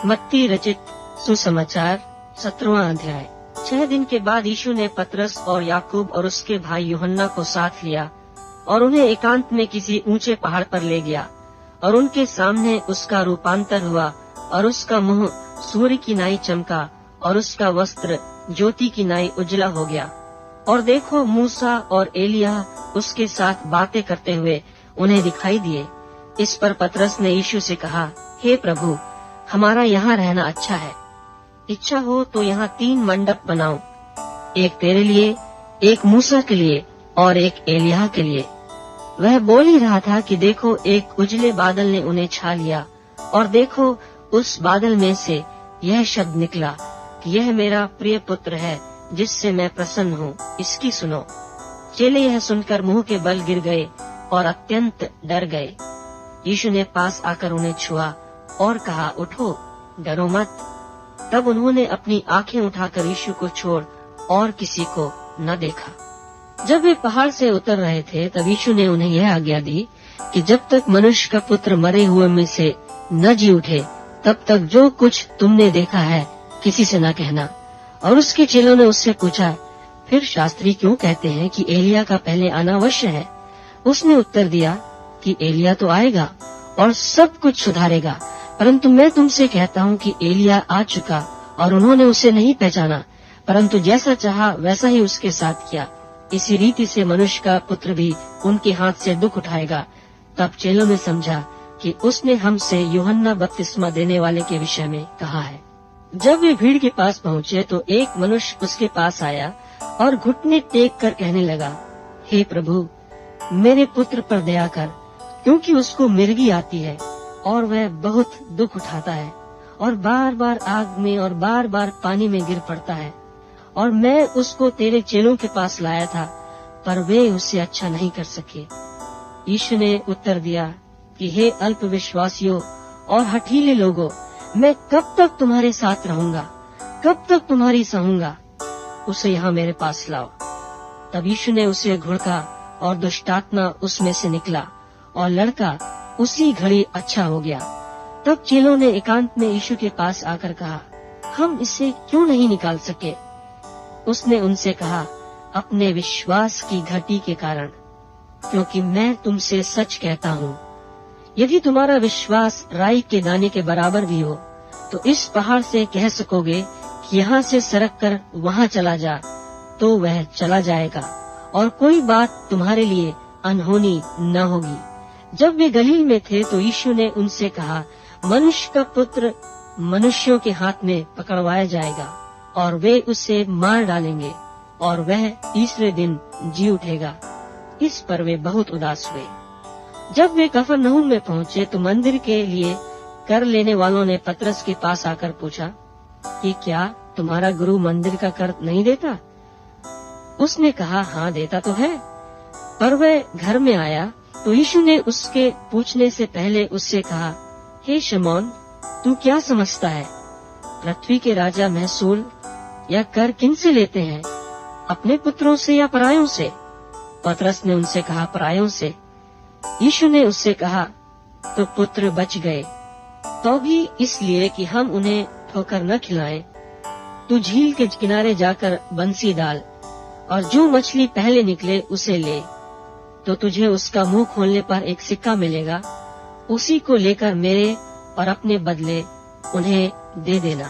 मत्ती रचित सुसमाचार 17वां अध्याय। 6 दिन के बाद यीशु ने पतरस और याकूब और उसके भाई यूहन्ना को साथ लिया और उन्हें एकांत में किसी ऊंचे पहाड़ पर ले गया और उनके सामने उसका रूपांतर हुआ और उसका मुंह सूर्य की नाई चमका और उसका वस्त्र ज्योति की नाई उजला हो गया। और देखो, मूसा और एलिय्याह उसके साथ बातें करते हुए उन्हें दिखाई दिए। इस पर पतरस ने यीशु से कहा, हे प्रभु, हमारा यहाँ रहना अच्छा है। इच्छा हो तो यहाँ 3 मंडप बनाओ, एक तेरे लिए, एक मूसा के लिए और एक एलिय्याह के लिए। वह बोल ही रहा था कि देखो, एक उजले बादल ने उन्हें छा लिया और देखो, उस बादल में से यह शब्द निकला कि यह मेरा प्रिय पुत्र है जिससे मैं प्रसन्न हूँ, इसकी सुनो। चेले यह सुनकर मुंह के बल गिर गए और अत्यंत डर गए। यीशु ने पास आकर उन्हें छुआ और कहा, उठो, डरो मत। तब उन्होंने अपनी आंखें उठाकर यीशु को छोड़ और किसी को न देखा। जब वे पहाड़ से उतर रहे थे तब यीशु ने उन्हें यह आज्ञा दी कि जब तक मनुष्य का पुत्र मरे हुए में से न जी उठे तब तक जो कुछ तुमने देखा है किसी से न कहना। और उसके चेलों ने उससे पूछा, फिर शास्त्री क्यों कहते हैं कि एलिय्याह का पहले आना अवश्य है? उसने उत्तर दिया कि एलिय्याह तो आएगा और सब कुछ सुधारेगा, परंतु मैं तुमसे कहता हूँ कि एलिय्याह आ चुका और उन्होंने उसे नहीं पहचाना, परंतु जैसा चाहा वैसा ही उसके साथ किया। इसी रीति से मनुष्य का पुत्र भी उनके हाथ से दुख उठाएगा। तब चेलों ने समझा कि उसने हमसे यूहन्ना बपतिस्मा देने वाले के विषय में कहा है। जब वे भीड़ के पास पहुँचे तो एक मनुष्य उसके पास आया और घुटने टेक कर कहने लगा, हे प्रभु, मेरे पुत्र पर दया कर, क्योंकि उसको मिर्गी आती है और वह बहुत दुख उठाता है और बार बार आग में और बार बार पानी में गिर पड़ता है। और मैं उसको तेरे चेलों के पास लाया था, पर वे उससे अच्छा नहीं कर सके। यीशु ने उत्तर दिया कि हे अल्प विश्वासियों और हठीले लोगों, मैं कब तक तुम्हारे साथ रहूंगा, कब तक तुम्हारी सहूंगा? उसे यहाँ मेरे पास लाओ। तब यीशु ने उसे घुड़का और दुष्टात्मा उसमें से निकला और लड़का उसी घड़ी अच्छा हो गया। तब चेलों ने एकांत में यीशु के पास आकर कहा, हम इसे क्यों नहीं निकाल सके? उसने उनसे कहा, अपने विश्वास की घटी के कारण, क्योंकि मैं तुमसे सच कहता हूँ, यदि तुम्हारा विश्वास राई के दाने के बराबर भी हो तो इस पहाड़ से कह सकोगे कि यहाँ से सरक कर वहाँ चला जा, तो वह चला जाएगा और कोई बात तुम्हारे लिए अनहोनी न होगी। जब वे गलील में थे तो यीशु ने उनसे कहा, मनुष्य का पुत्र मनुष्यों के हाथ में पकड़वाया जाएगा और वे उसे मार डालेंगे और वह तीसरे दिन जी उठेगा। इस पर वे बहुत उदास हुए। जब वे कफरनहूम में पहुँचे तो मंदिर के लिए कर लेने वालों ने पतरस के पास आकर पूछा कि क्या तुम्हारा गुरु मंदिर का कर नहीं देता? उसने कहा, हाँ, देता तो है। पर वह घर में आया तो यीशु ने उसके पूछने से पहले उससे कहा, हे शमौन, तू क्या समझता है? पृथ्वी के राजा महसूल या कर किन से लेते हैं, अपने पुत्रों से या परायों से? पतरस ने उनसे कहा, परायों से। यीशु ने उससे कहा, तो पुत्र बच गए, तो भी इसलिए कि हम उन्हें ठोकर न खिलाएं। तू झील के किनारे जाकर बंसी डाल और जो मछली पहले निकले उसे ले, तो तुझे उसका मुंह खोलने पर एक सिक्का मिलेगा। उसी को लेकर मेरे और अपने बदले उन्हें दे देना।